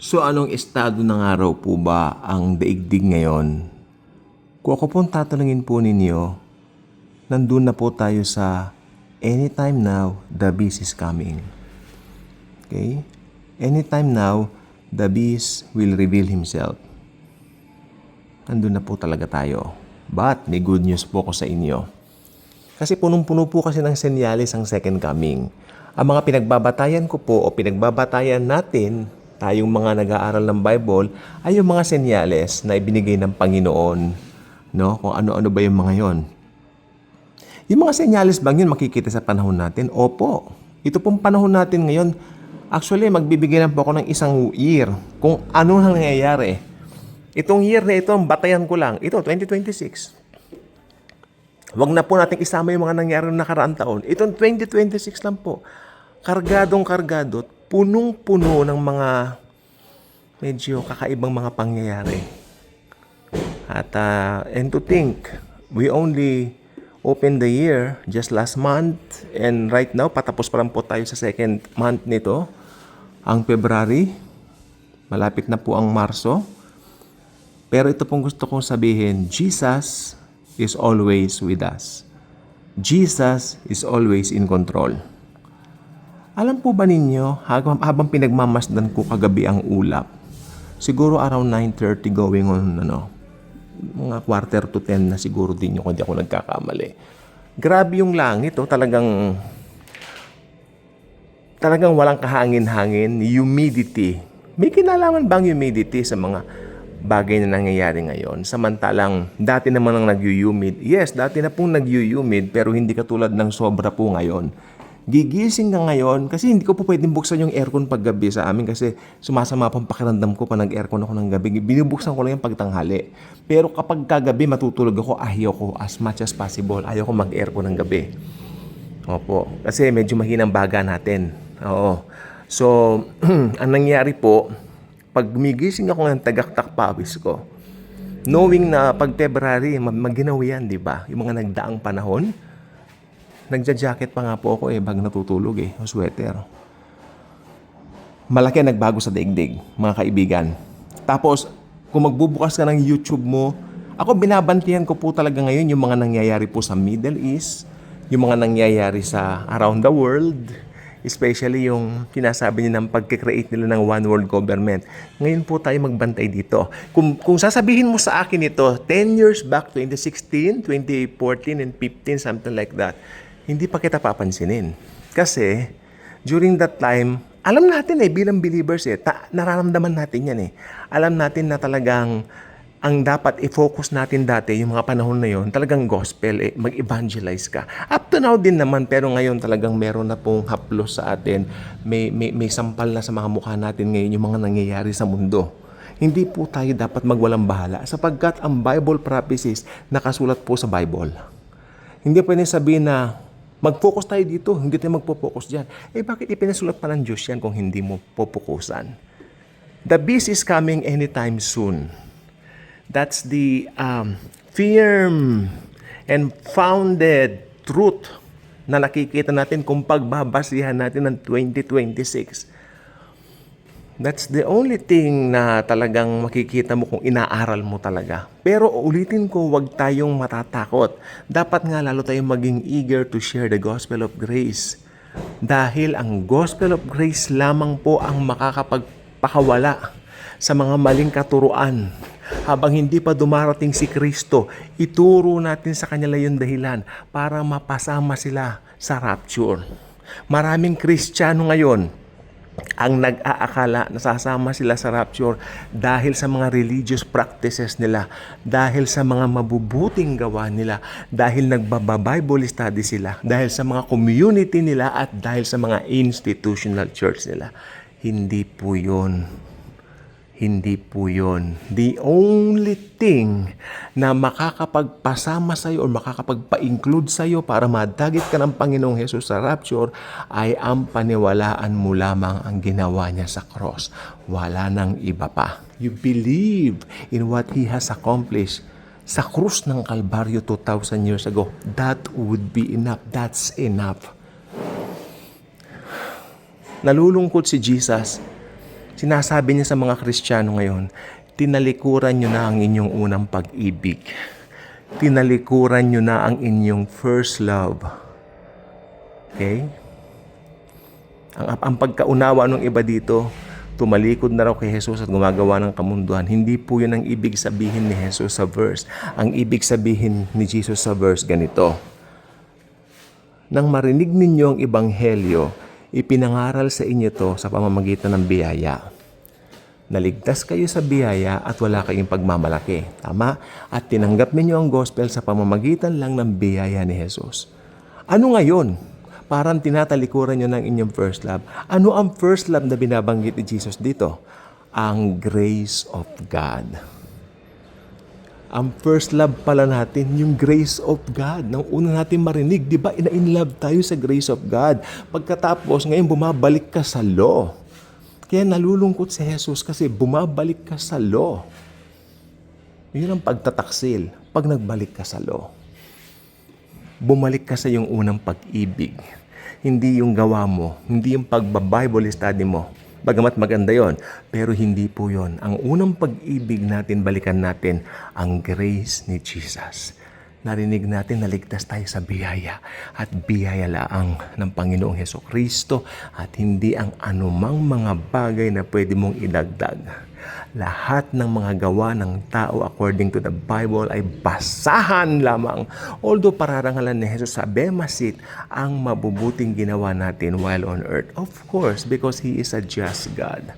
So anong estado ng araw po ba ang daigdig ngayon? Kung ako pong tatanungin po ninyo, nandun na po tayo sa anytime now, the beast is coming. Okay? Anytime now, the beast will reveal himself. Nandun na po talaga tayo. But may good news po ko sa inyo. Kasi punong-puno po kasi ng senyalis ang second coming. Ang mga pinagbabatayan ko po o pinagbabatayan natin, tayong mga nag-aaral ng Bible, ay yung mga senyales na ibinigay ng Panginoon. No? Kung ano-ano ba yung mga yon. Yung mga senyales bang yun makikita sa panahon natin? Opo. Ito pong panahon natin ngayon, actually magbibigay lang po ako ng isang year kung ano nang nangyayari. Itong year na ito, batayan ko lang. Ito, 2026. Huwag na po natin isama yung mga nangyari na nakaraang taon. Itong 2026 lang po. Kargadong-kargado, punong-puno ng mga medyo kakaibang mga pangyayari. At and to think, we only opened the year just last month and right now, patapos pa lang po tayo sa second month nito. Ang February, malapit na po ang Marso. Pero ito pong gusto kong sabihin, Jesus is always with us. Jesus is always in control. Alam po ba ninyo, habang pinagmamasdan ko kagabi ang ulap, siguro around 9:30 going on, mga quarter to 10 na siguro din yung kung di ako nagkakamali. Grabe yung langit, talagang walang kahangin-hangin, humidity. May kinalaman bang humidity sa mga bagay na nangyayari ngayon? Samantalang dati naman ang nag-humid. Yes, dati na pong nag-humid pero hindi katulad ng sobra po ngayon. Gigising ka ngayon kasi hindi ko po pwedeng buksan yung aircon paggabi sa amin kasi sumasama pang pakiramdam ko pa nag-aircon ako ng gabi. Binubuksan ko lang yung pagtanghali. Pero kapag kagabi matutulog ako, ayaw ko as much as possible. Ayaw ko mag-aircon ng gabi. Opo. Kasi medyo mahinang baga natin. Oo. So, ang nangyari po, pag gumigising ako ng tagaktak pawis ko, knowing na pag February, maginaw yan, di ba? Yung mga nagdaang panahon, nagja-jacket pa nga po ako bag natutulog o sweater. Malaki ang nagbago sa daigdig, mga kaibigan. Tapos, kung magbubukas ka ng YouTube mo, ako binabantihan ko po talaga ngayon yung mga nangyayari po sa Middle East, yung mga nangyayari sa around the world, especially yung sinasabi niya ng pagkikreate nila ng one world government. Ngayon po tayo magbantay dito. Kung sasabihin mo sa akin ito, 10 years back, 2016, 2014, and 15, something like that, hindi pa kita papansinin. Kasi, during that time, alam natin bilang believers nararamdaman natin yan Alam natin na talagang ang dapat i-focus natin dati, yung mga panahon na yon, talagang gospel, mag-evangelize ka. Up to now din naman, pero ngayon talagang meron na pong haplos sa atin. May sampal na sa mga mukha natin ngayon yung mga nangyayari sa mundo. Hindi po tayo dapat magwalang bahala sapagkat ang Bible prophecies nakasulat po sa Bible. Hindi pwede sabihin na mag-focus tayo dito, hindi tayo magpo-focus dyan. Bakit ipinasulat pa ng Diyos yan kung hindi mo pupukusan? The beast is coming anytime soon. That's the firm and founded truth na nakikita natin kung pagbabasihan natin ng 2026. That's the only thing na talagang makikita mo kung inaaral mo talaga. Pero ulitin ko, huwag tayong matatakot. Dapat nga lalo tayong maging eager to share the gospel of grace. Dahil ang gospel of grace lamang po ang makakapagpakawala sa mga maling katuruan. Habang hindi pa dumarating si Kristo, ituro natin sa kanila yung dahilan para mapasama sila sa rapture. Maraming Kristiyano ngayon ang nag-aakala na sasama sila sa rapture dahil sa mga religious practices nila, dahil sa mga mabubuting gawa nila, dahil nagbabible study sila, dahil sa mga community nila at dahil sa mga institutional church nila. Hindi po yun. Hindi po yun. The only thing na makakapagpasama sa'yo o makakapagpa-include sa'yo para madagit ka ng Panginoong Hesus sa rapture ay ang paniwalaan mo lamang ang ginawa niya sa cross. Wala nang iba pa. You believe in what He has accomplished sa krus ng Kalbaryo 2,000 years ago. That would be enough. That's enough. Nalulungkot si Jesus Sinasabi niya sa mga Kristiyano ngayon, tinalikuran nyo na ang inyong unang pag-ibig. Tinalikuran nyo na ang inyong first love. Okay? Ang pagkaunawa ng iba dito, tumalikod na raw kay Jesus at gumagawa ng kamunduhan. Hindi po yun ang ibig sabihin ni Jesus sa verse. Ang ibig sabihin ni Jesus sa verse, ganito. Nang marinig ninyo ang ebanghelyo, ipinangaral sa inyo to sa pamamagitan ng biyaya. Naligtas kayo sa biyaya at wala kayong pagmamalaki. Tama? At tinanggap ninyo ang gospel sa pamamagitan lang ng biyaya ni Jesus. Ano ngayon? Parang tinatalikuran nyo ng inyong first love. Ano ang first love na binabanggit ni Jesus dito? Ang grace of God. Ang first love pala natin, yung grace of God. Nang una natin marinig, di ba, in love tayo sa grace of God. Pagkatapos, ngayon bumabalik ka sa law. Kaya nalulungkot si Jesus kasi bumabalik ka sa law. Yun ang pagtataksil. Pag nagbalik ka sa law, bumalik ka sa iyong unang pag-ibig. Hindi yung gawa mo, hindi yung pagba-Bible study mo. Bagamat maganda yon, pero hindi po yon. Ang unang pag-ibig natin, balikan natin ang grace ni Jesus. Narinig natin na ligtas tayo sa biyaya at biyaya laang ng Panginoong Hesukristo at hindi ang anumang mga bagay na pwede mong idagdag. Lahat ng mga gawa ng tao according to the Bible ay basahan lamang. Although pararangalan ni Jesus sa Bema Seat ang mabubuting ginawa natin while on earth. Of course, because He is a just God.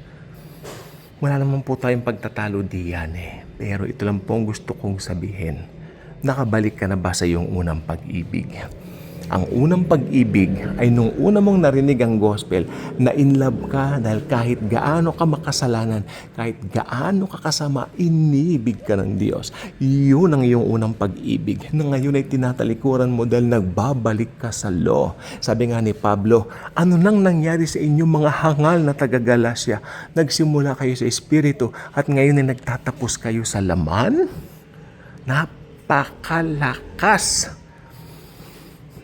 Wala naman po tayong pagtatalo diyan Pero ito lang po ang gusto kong sabihin. Nakabalik ka na ba sa iyong unang pag-ibig? Ang unang pag-ibig ay nung una mong narinig ang gospel, na in love ka dahil kahit gaano ka makasalanan, kahit gaano ka kasama, inibig ka ng Diyos. Yun ang iyong unang pag-ibig na ngayon ay tinatalikuran mo dahil nagbabalik ka sa law. Sabi nga ni Pablo, ano nang nangyari sa inyong mga hangal na taga-Galasya? Nagsimula kayo sa Espiritu at ngayon ay nagtatapos kayo sa laman? Napakalakas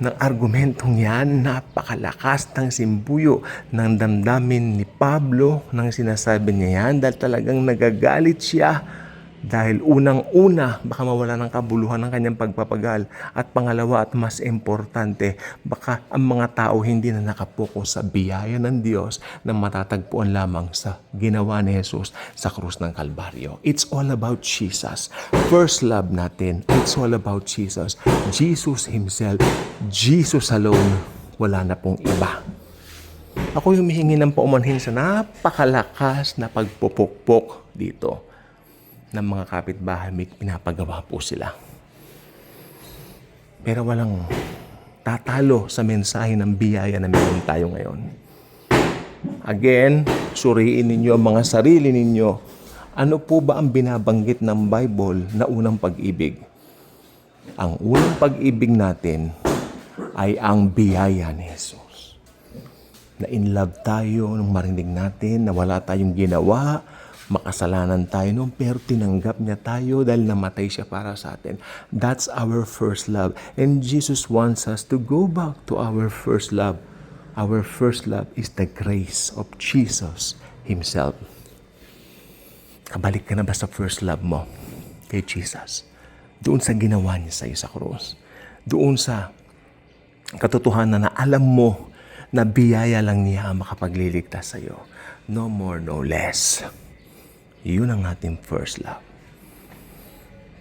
ng argumentong yan, napakalakas ng simbuyo ng damdamin ni Pablo nang sinasabi niya yan dahil talagang nagagalit siya dahil unang-una baka mawala ng kabuluhan ng kanyang pagpapagal at pangalawa at mas importante baka ang mga tao hindi na nakapokus sa biyaya ng Diyos na matatagpuan lamang sa ginawa ni Jesus sa krus ng Kalbaryo. It's all about Jesus. First love natin, it's all about Jesus. Jesus Himself, Jesus alone, wala na pong iba. Ako yung humihingi ng paumanhin sa napakalakas na pagpupukpok dito ng mga kapitbahay, may pinapagawa po sila. Pero walang tatalo sa mensahe ng biyaya na meron tayo ngayon. Again, suriin ninyo ang mga sarili ninyo. Ano po ba ang binabanggit ng Bible na unang pag-ibig? Ang unang pag-ibig natin ay ang biyaya ni Jesus. Na in love tayo nung marinig natin na wala tayong ginawa, makasalanan tayo noon, pero tinanggap niya tayo dahil namatay siya para sa atin. That's our first love. And Jesus wants us to go back to our first love. Our first love is the grace of Jesus Himself. Kabalik ka na ba sa first love mo kay Jesus? Doon sa ginawa niya sa iyo sa krus. Doon sa katotohanan na alam mo na biyaya lang niya ang makapagliligtas sa iyo. No more, no less. Yun ang ating first love.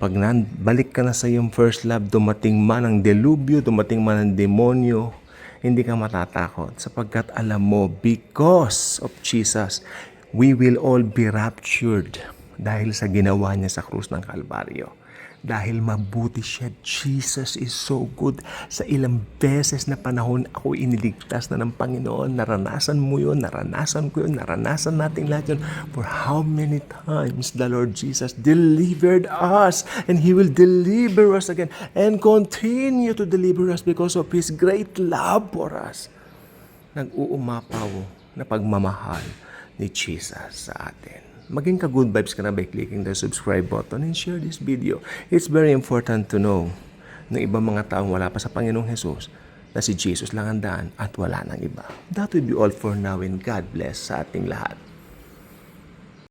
Pag balik ka na sa iyong first love, dumating man ang delubyo, dumating man ang demonyo, hindi ka matatakot sapagkat alam mo, because of Jesus, we will all be raptured dahil sa ginawa niya sa krus ng Kalbaryo. Dahil mabuti siya. Jesus is so good. Sa ilang beses na panahon, ako iniligtas na ng Panginoon. Naranasan mo yun, naranasan ko yun, naranasan natin lahat yun. For how many times the Lord Jesus delivered us, and He will deliver us again and continue to deliver us because of His great love for us. Nag-uumapaw na pagmamahal ni Jesus sa atin. Maging ka-good vibes ka na by clicking the subscribe button and share this video. It's very important to know na ibang mga taong wala pa sa Panginoong Jesus na si Jesus lang ang daan at wala nang iba. That will be all for now and God bless sa ating lahat.